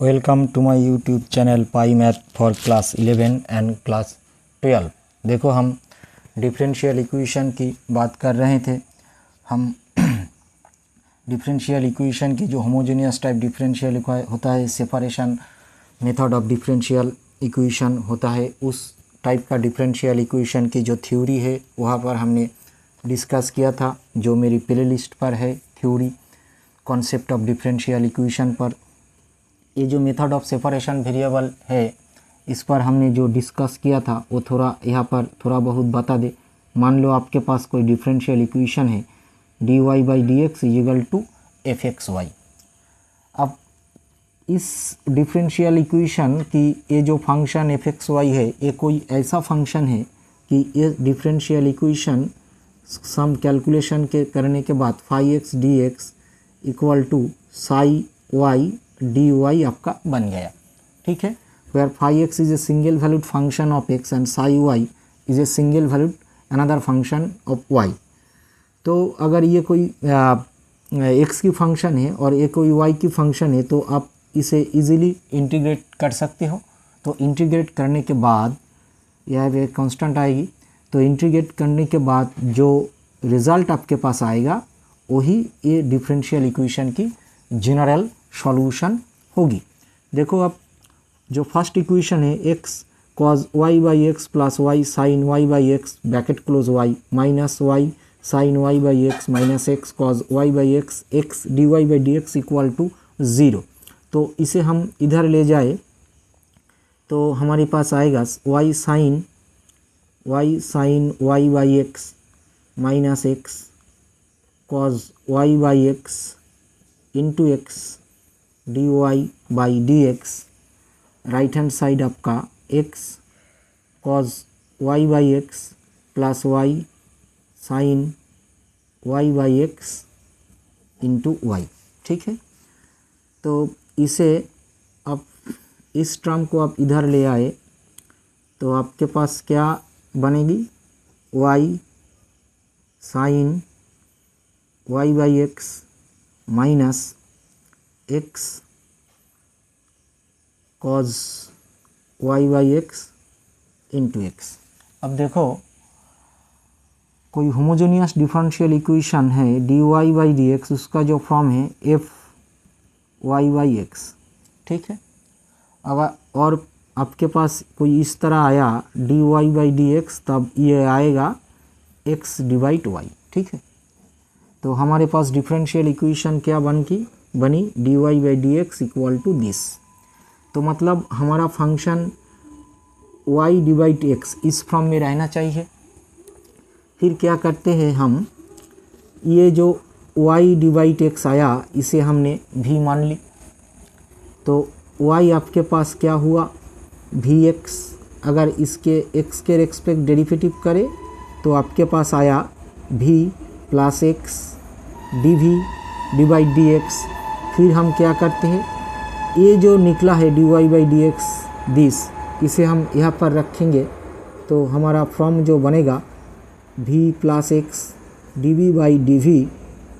Welcome to my YouTube channel Pi Math for class 11 and class 12। देखो हम differential equation की बात कर रहे थे। हम डिफरेंशियल इक्वेशन की जो होमोजेनियस टाइप डिफरेंशियल होता है, separation method of differential equation होता है, उस टाइप का डिफरेंशियल इक्वेशन की जो थ्योरी है वहाँ पर हमने डिस्कस किया था, जो मेरी प्ले लिस्ट पर है theory concept of differential equation पर। ये जो मेथड ऑफ सेपरेशन वेरिएबल है, इस पर हमने जो डिस्कस किया था वो थोड़ा यहाँ पर थोड़ा बहुत बता दे। मान लो आपके पास कोई डिफरेंशियल इक्वेशन है dy by d x is equal to f x y. अब इस डिफरेंशियल इक्वेशन की ये जो फंक्शन एफ एक्स वाई है, ये कोई ऐसा फंक्शन है कि ये डिफरेंशियल इक्वेशन सम कैलकुलेशन के करने के बाद phi x d x equal to psi y d y आपका बन गया। ठीक है, where phi x is a single valued function of x and psi y is a single valued another function of y. तो अगर ये कोई x की फंक्शन है और ये कोई वाई की फंक्शन है तो आप इसे इजीली इंटीग्रेट कर सकते हो। तो इंटीग्रेट करने के बाद यह एक कांस्टेंट आएगी, तो इंटीग्रेट करने के बाद जो रिज़ल्ट आपके पास आएगा वही ये डिफरेंशियल इक्वेशन की जनरल सॉल्यूशन होगी। देखो अब जो फर्स्ट इक्वेशन है x cos y by x plus y sine y by x bracket close y minus y sine y by x minus x cos y by x x d y by d x equal to 0। तो इसे हम इधर ले जाए तो हमारे पास आएगा y sine y by x minus x cos y by x into x d y by d x. Right hand side आपका x cos y by x plus y sine y by x into y. ठीक है, तो इसे आप इस term को आप इधर ले आए तो आपके पास क्या बनेगी, y sine y by x minus x cos y by x into x. अब देखो कोई होमोजेनियस डिफरेंशियल इक्वेशन है d y by d x, उसका जो फॉर्म है एफ वाई बाई एक्स। ठीक है, अगर और आपके पास कोई इस तरह आया d y by d x, तब ये आएगा एक्स डिवाइड वाई। ठीक है, तो हमारे पास डिफरेंशियल इक्वेशन क्या बनी d y by d x equal to this. तो मतलब हमारा फंक्शन वाई डिवाइड एक्स इस फॉर्म में रहना चाहिए। फिर क्या करते हैं हम, ये जो वाई डिवाइड एक्स आया इसे हमने भी मान ली, तो वाई आपके पास क्या हुआ भी एक्स। अगर इसके एक्स के रेस्पेक्ट डेरिवेटिव करें तो आपके पास आया v plus x d v divide d x. फिर हम क्या करते हैं, ये जो निकला है d y by d x this, इसे हम यहाँ पर रखेंगे तो हमारा फॉर्म जो बनेगा v plus x d v by d v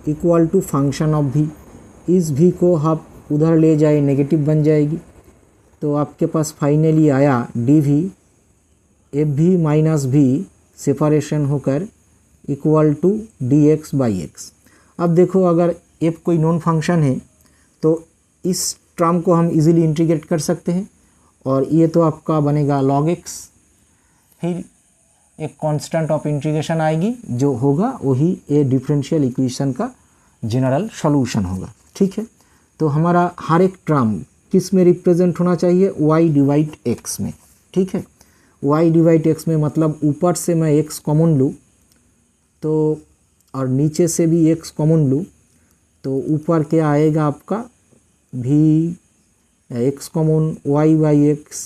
equal to function of v. इस भी को आप उधर ले जाए नेगेटिव बन जाएगी, तो आपके पास फाइनली आया d v f v minus v separation होकर equal to d x by x. अब देखो अगर एफ कोई नॉन फंक्शन है तो इस टर्म को हम इजीली इंटीग्रेट कर सकते हैं और ये तो आपका बनेगा log x। फिर एक कांस्टेंट ऑफ इंटीग्रेशन आएगी, जो होगा वही ये डिफरेंशियल इक्वेशन का जनरल सॉल्यूशन होगा। ठीक है, तो हमारा हर एक टर्म किस में रिप्रेजेंट होना चाहिए, y डिवाइड x में। ठीक है, y डिवाइड x में मतलब ऊपर से मैं x कॉमन लूँ तो और नीचे से भी x कॉमन लूँ तो ऊपर क्या आएगा आपका v x common y by x,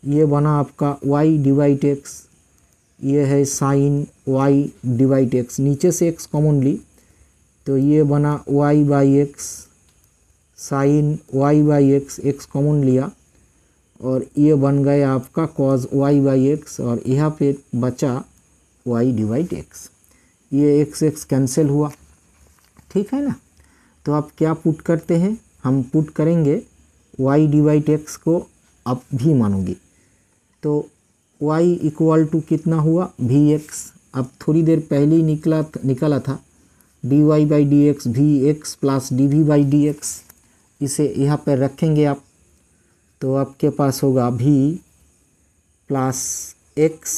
ये बना आपका वाई डिवाइड एक्स, ये है साइन वाई डिवाइड एक्स। नीचे से एक्स कॉमन ली तो ये बना y by x sine y by x, x common लिया और ये बन गया आपका कॉज वाई बाई एक्स और यहाँ पे बचा वाई डिवाइड एक्स। ये एक्स एक्स कैंसिल हुआ। ठीक है ना, तो आप क्या पुट करते हैं, हम पुट करेंगे y डिवाइड x को आप v मानोगे तो y इक्वल टू कितना हुआ vx। अब थोड़ी देर पहले ही निकला था dy by d x v x plus d v by d x. इसे यहाँ पर रखेंगे आप तो आपके पास होगा v plus x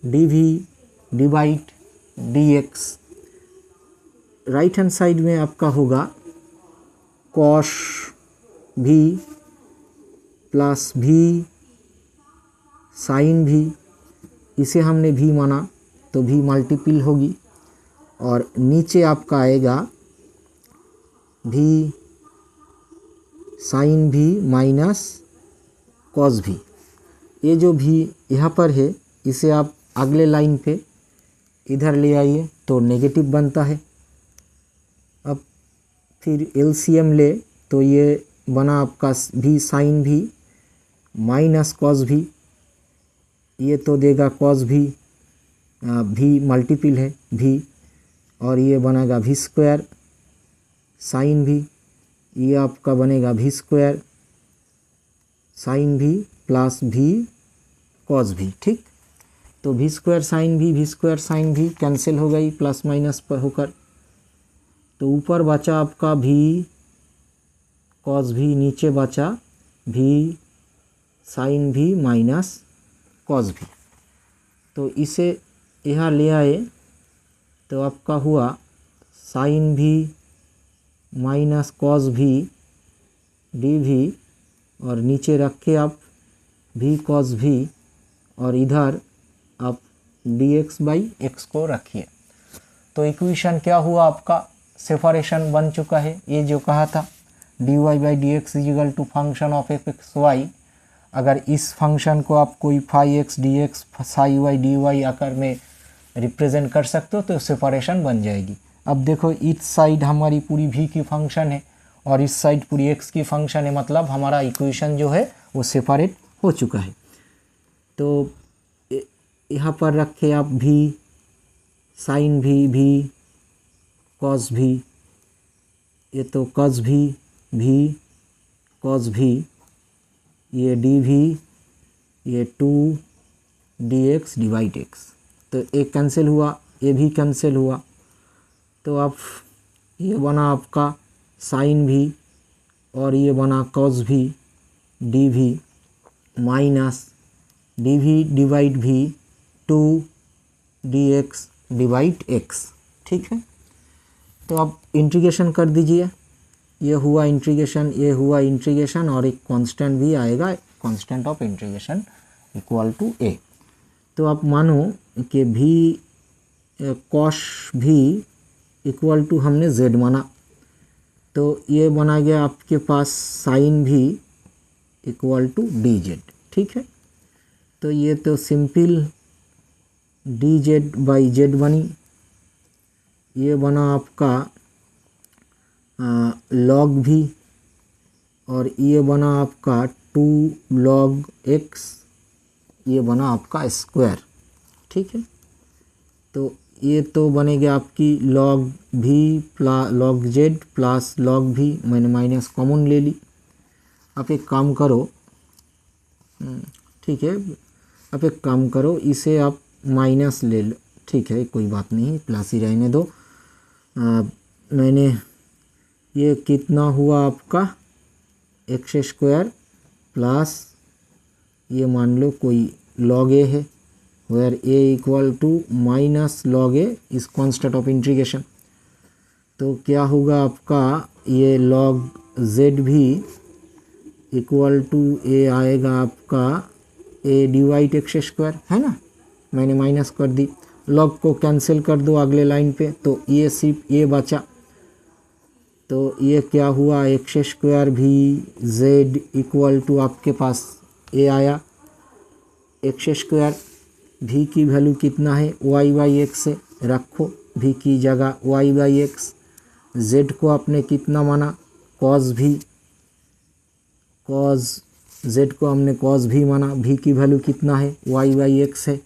d v divide d x. Right hand side में आपका होगा cos v plus v sine v। इसे हमने v माना तो v मल्टीपल होगी और नीचे आपका आएगा v sine v minus cos v। ये जो v यहाँ पर है इसे आप अगले लाइन पे इधर ले आइए तो नेगेटिव बनता है। अब फिर एलसीएम ले तो ये बना आपका v sine v minus cos v। ये तो देगा कॉस v, v मल्टीपल है v और ये बनेगा v स्क्वायर साइन v। ये आपका बनेगा v square sine v plus v cos v। ठीक, तो v square sine v cancel हो गई प्लस माइनस पर होकर। तो ऊपर बचा आपका v कॉस v, नीचे बचा v sine v minus cos v। तो इसे यहाँ ले आए तो आपका हुआ sine v minus cos v d v और नीचे रखे आप v कॉस v और इधर आप dx बाई एक्स को रखिए। तो इक्वेशन क्या हुआ आपका, सेपरेशन बन चुका है। ये जो कहा था dy by d x is equal to function of f x y, अगर इस फंक्शन को आप कोई phi x d x psi y d y आकर में रिप्रेजेंट कर सकते हो तो सेपरेशन बन जाएगी। अब देखो इस साइड हमारी पूरी v की फंक्शन है और इस साइड पूरी x की फंक्शन है, मतलब हमारा इक्वेशन जो है वो सेपरेट हो चुका है। तो यहाँ पर रखे आप v sine v cos v, ये तो कॉस v कॉस v, ये dv ये 2 dx डिवाइड x। तो एक कैंसिल हुआ, ये भी कैंसिल हुआ। तो अब ये बना आपका साइन v और ये बना cos v dv minus dv divide v 2 dx divide x। ठीक है, तो अब इंटीग्रेशन कर दीजिए। ये हुआ इंटीग्रेशन, ये हुआ इंटीग्रेशन और एक कांस्टेंट भी आएगा, constant of integration equal to a। तो आप मानो कि v cos v equal to हमने z माना तो ये बना गया आपके पास sine v equal to dz। ठीक है, तो ये तो सिंपल dz बाई z बनी। ये बना आपका log v और ये बना आपका 2 log x, ये बना आपका स्क्वायर। ठीक है, तो ये तो बनेगा आपकी log v plus log z plus log v, मैंने माइनस कॉमन ले ली। आप एक काम करो, ठीक है, आप एक काम करो, इसे आप माइनस ले लो। ठीक है, कोई बात नहीं, प्लस ही रहने दो। मैंने ये कितना हुआ आपका एक्स स्क्वायर प्लस ये मान लो कोई log a है, where a equal to minus log a is constant of integration. तो क्या होगा आपका, ये log z भी इक्वल टू a आएगा आपका a डिवाइड एक्स स्क्वायर, है ना, मैंने माइनस कर दी। log को कैंसिल कर दो अगले लाइन पे तो ये सिर्फ a बचा। तो ये क्या हुआ, एक्स स्क्वायर भी z इक्वल टू आपके पास a आया। एक्स स्क्वायर v की वैल्यू कितना है, y बाई एक्स से रखो, v की जगह y बाई एक्स। z को आपने कितना माना, cos v, cos z को हमने cos v माना। v की वैल्यू कितना है, y बाई एक्स है,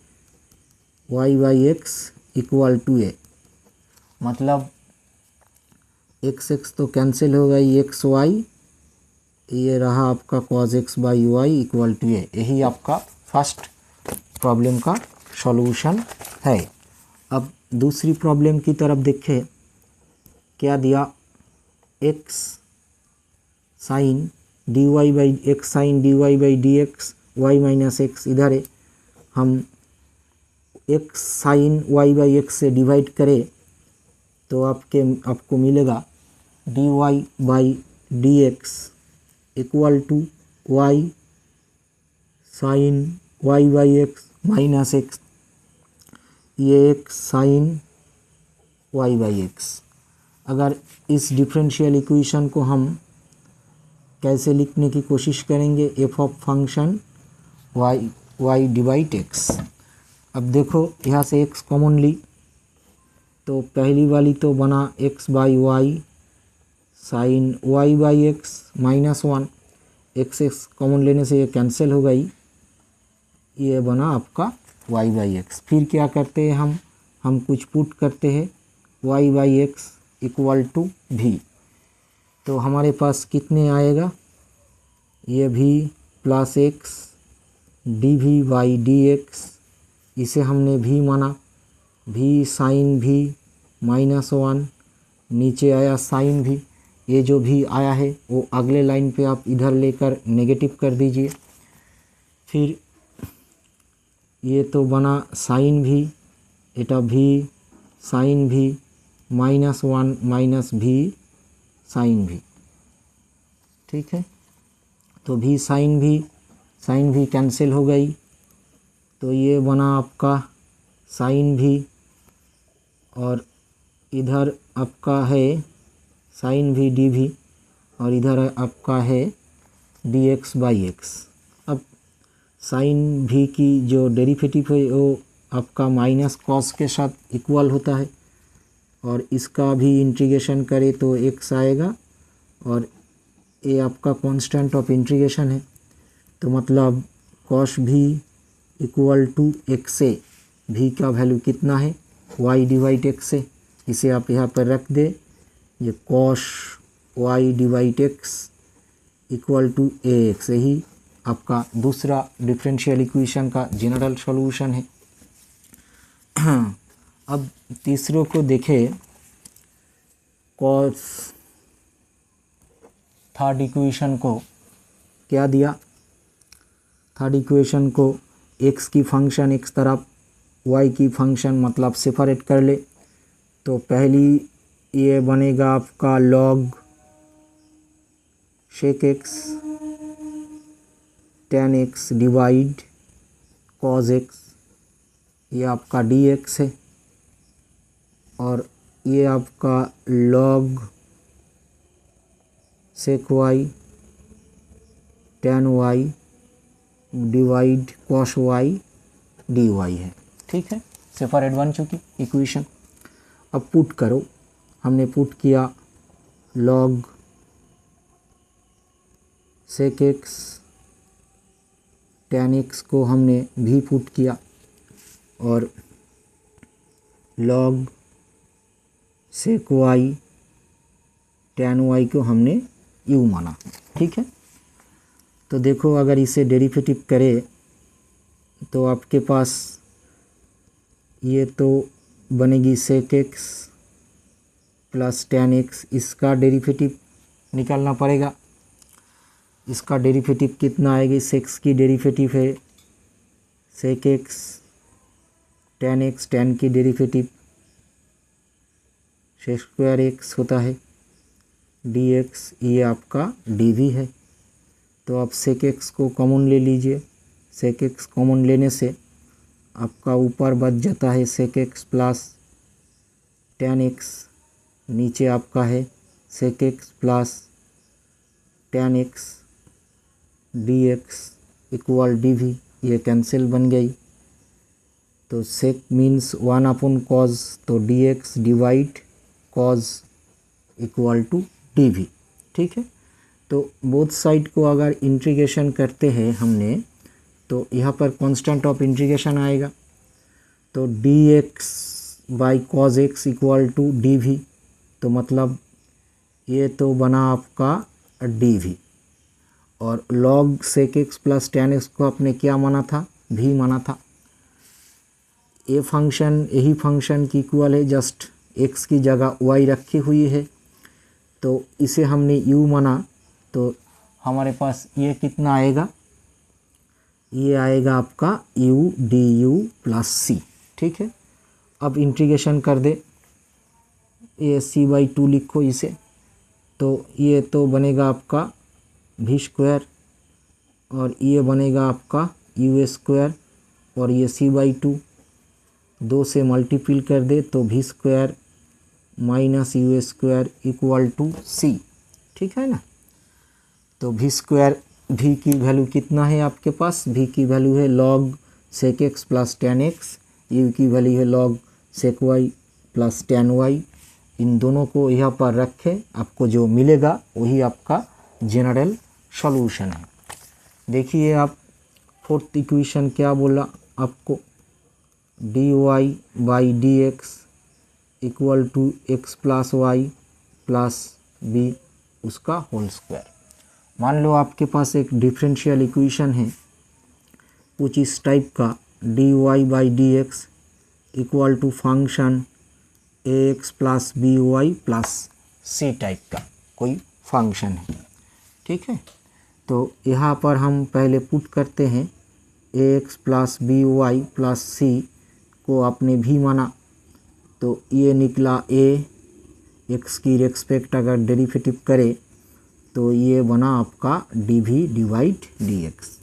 y by x equal to a। मतलब x x तो कैंसिल हो गई, x y ये रहा आपका cos x by y equal to a. यही आपका फर्स्ट प्रॉब्लम का सॉल्यूशन है। अब दूसरी प्रॉब्लम की तरफ देखें, क्या दिया, x sine d y by x sine d y by d x y minus x, इधर है हम x sine y by x से डिवाइड करें तो आपको मिलेगा d y by d x equal to y sine y by x minus x, ये x sine y by x. अगर इस डिफरेंशियल इक्वेशन को हम कैसे लिखने की कोशिश करेंगे, F of function y divide x। अब देखो यहाँ से x कॉमन ली तो पहली वाली तो बना x by y sine y by x minus 1, x common लेने से ये कैंसिल हो गई, ये बना आपका y बाई एक्स। फिर क्या करते हैं हम कुछ पुट करते हैं y by x equal to v, तो हमारे पास कितने आएगा, ये v plus x d v by d x, इसे हमने भी माना, भी साइन भी माइनस 1, नीचे आया साइन भी, ये जो भी आया है वो अगले लाइन पे आप इधर लेकर नेगेटिव कर दीजिए। फिर ये तो बना साइन भी, एटा भी साइन भी माइनस 1 माइनस भी साइन भी, ठीक है। तो भी साइन भी कैंसिल हो गई, तो ये बना आपका साइन भी, और इधर आपका है साइन भी डी भी, और इधर आपका है डी एक्स बाई एक्स। अब साइन भी की जो डेरिवेटिव है वो आपका माइनस कॉस के साथ इक्वल होता है, और इसका भी इंटीग्रेशन करें तो एक्स आएगा, और ये आपका कांस्टेंट ऑफ इंटीग्रेशन है, तो मतलब कॉस भी इक्वल टू एक्स ए, भी का वैल्यू कितना है y डिवाइड एक्स से, इसे आप यहाँ पर रख दे, ये cos y divide x equal to a x, यही आपका दूसरा डिफरेंशियल इक्वेशन का जनरल सॉल्यूशन है। अब तीसरों को देखें, कॉस थर्ड इक्वेशन को क्या दिया, थर्ड इक्वेशन को x की फंक्शन x तरफ y की फंक्शन मतलब सेपरेट कर ले, तो पहली ये बनेगा आपका log sec x tan x divide cos x, ये आपका dx है, और ये आपका log sec y tan y divide cos y dy है, ठीक है। सेपरेट बन चुकी इक्वेशन। अब पुट करो, हमने पुट किया log sec x tan x को हमने भी पुट किया, और log sec y tan y को हमने u माना, ठीक है। तो देखो अगर इसे डेरिवेटिव करें तो आपके पास ये तो बनेगी sec x plus tan x, इसका डेरिवेटिव निकालना पड़ेगा। इसका डेरिवेटिव कितना आएगी, सेक्स की डेरिवेटिव है sec x tan x, tan की डेरिवेटिव sec स्क्वायर x होता है dx, ये आपका dv है। तो आप sec x को कॉमन ले लीजिए, sec x कॉमन लेने से आपका ऊपर बच जाता है sec x plus tan x, नीचे आपका है sec x plus tan x dx equal dv, ये कैंसिल बन गई। तो sec मीन्स 1 अपॉन cos, तो dx divide cos equal to dv, ठीक है। तो बोथ साइड को अगर इंटीग्रेशन करते हैं हमने, तो यहाँ पर कांस्टेंट ऑफ इंटीग्रेशन आएगा, तो dx by cos x equal to dv, तो मतलब ये तो बना आपका dv, और log sec x plus tan x को आपने क्या माना था, v माना था। ये फंक्शन यही फंक्शन की इक्वल है, जस्ट x की जगह y रखी हुई है, तो इसे हमने u माना, तो हमारे पास ये कितना आएगा, ये आएगा आपका u du प्लस सी। ठीक है, अब इंटीग्रेशन कर दे, ये c/2 लिखो इसे, तो ये तो बनेगा आपका v स्क्वायर और ये बनेगा आपका u स्क्वायर और ये c/2 दो से मल्टीपल कर दे तो v square minus u square equal to c। ठीक है ना, तो v स्क्वायर v की वैल्यू कितना है आपके पास, v की वैल्यू है log sec x plus tan x, u की वैल्यू है log sec y plus tan y। इन दोनों को यहाँ पर रखें, आपको जो मिलेगा वही आपका जनरल सॉल्यूशन है। देखिए आप फोर्थ इक्वेशन क्या बोला आपको, dy by d x equal to x plus y plus b उसका होल स्क्वायर। मान लो आपके पास एक डिफरेंशियल इक्वेशन है कुछ इस टाइप का, dy by d x equal to function a x plus b y plus c type का कोई फंक्शन है। ठीक है, तो यहाँ पर हम पहले पुट करते हैं a x plus b y plus c को आपने भी माना, तो ये निकला ए एक्स की रेस्पेक्ट अगर डेरिवेटिव करे तो ये बना आपका d v divide d x.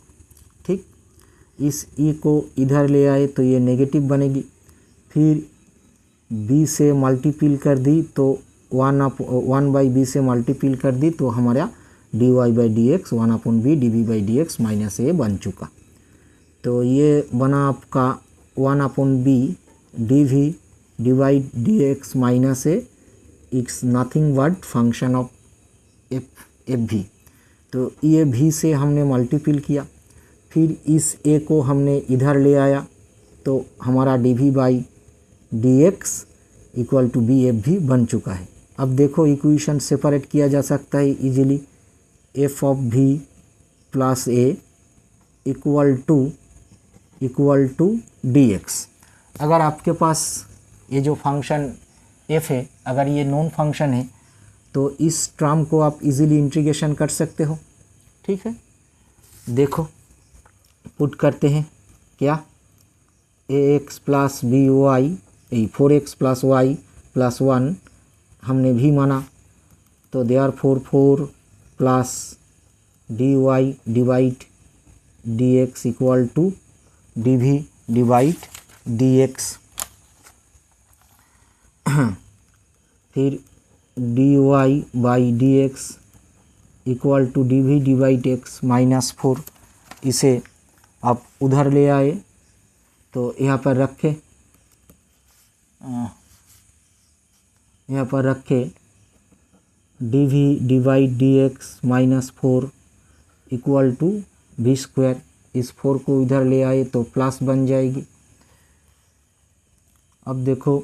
ठीक, इस ई को इधर ले आए तो ये नेगेटिव बनेगी, फिर बी से मल्टीपल कर दी तो 1/b से मल्टीपल कर दी तो हमारा d y by d x 1/b d v by d x minus a बन चुका। तो ये बना आपका 1/b d v divide d x minus a, it's nothing but function of f भी। तो ये भी से हमने मल्टीपल किया, फिर इस ए को हमने इधर ले आया तो हमारा d v by d x equal to b f v बन चुका है। अब देखो इक्वेशन सेपरेट किया जा सकता है easily, f of v plus a equal to d x. अगर आपके पास ये जो फंक्शन एफ है अगर ये नॉन फंक्शन है तो इस टर्म को आप इजीली इंटीग्रेशन कर सकते हो। ठीक है, देखो पुट करते हैं क्या, a x plus b y 4x plus y plus 1 हमने भी माना, तो therefore 4 plus d y divide d x equal to d v divide d x. फिर d y by d x equal to d v divide x minus 4, इसे आप उधर ले आए तो यहाँ पर रखे, यहाँ पर रखे d v divide d x minus 4 equal to v square, इस 4 को इधर ले आए तो प्लस बन जाएगी। अब देखो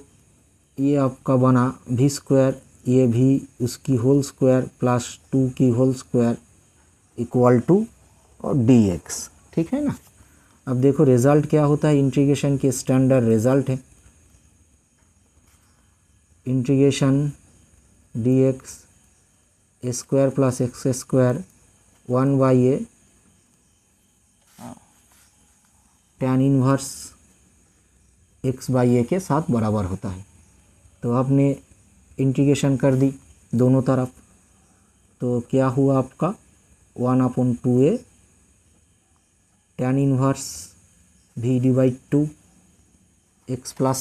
ये आपका बना वी स्क्वायर, ये भी उसकी होल स्क्वायर प्लस 2 की होल स्क्वायर इक्वल टू और डी एक्स। ठीक है ना, अब देखो रिज़ल्ट क्या होता है, इंटीग्रेशन के स्टैंडर्ड रिज़ल्ट है, integration d x a square plus x square 1/a tan inverse x/a के साथ बराबर होता है। तो आपने इंटीग्रेशन कर दी दोनों तरफ, तो क्या हुआ आपका 1/2a tan inverse v divide 2 x plus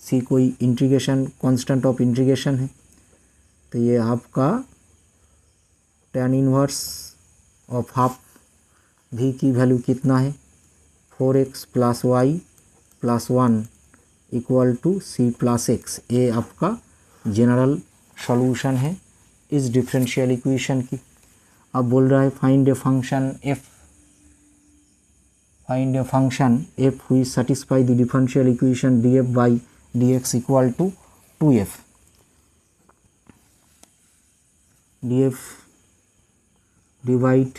c कोई इंटीग्रेशन कांस्टेंट ऑफ इंटीग्रेशन है, तो ये आपका tan inverse of half v की वैल्यू कितना है 4x plus y plus 1 equal to c plus x. ये आपका जनरल सॉल्यूशन है इस डिफरेंशियल इक्वेशन की। अब बोल रहा है find a function f, find a function f हुई satisfy the differential equation d f by d x equal to 2f। D f divide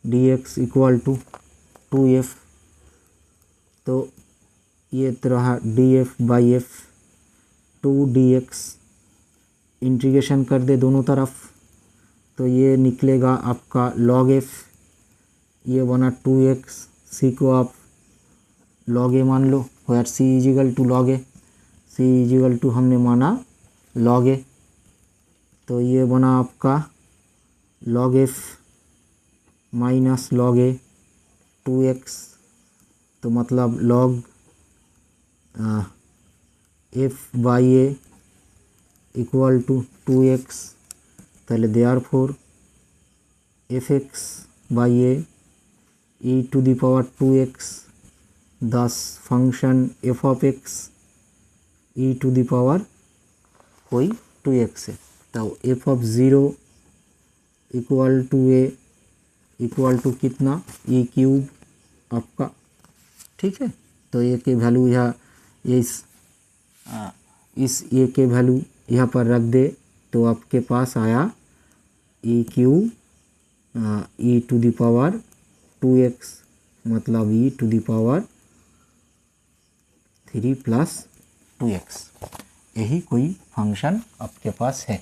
dx equal to 2f, तो ये रहा df by F, 2dx integration कर दे दोनों तरफ तो ये निकलेगा आपका log f, ये बना 2x, c को आप log a मान लो, where c is equal to log a, c is equal to हमने माना log a, तो ये बना आपका log f minus log a 2x, तो मतलब log f by a equal to 2x, তাহলে therefore fx by a e to the power 2x, thus function f of x e to the power कोई 2x है, तो f of 0 equal to a equal to कितना e cube आपका, ठीक है। तो ए के वैल्यू यहाँ इस ए के वैल्यू यहाँ पर रख दे तो आपके पास आया e cube e to the power 2x, मतलब e to the power 3 plus 2x, यही कोई फंक्शन आपके पास है।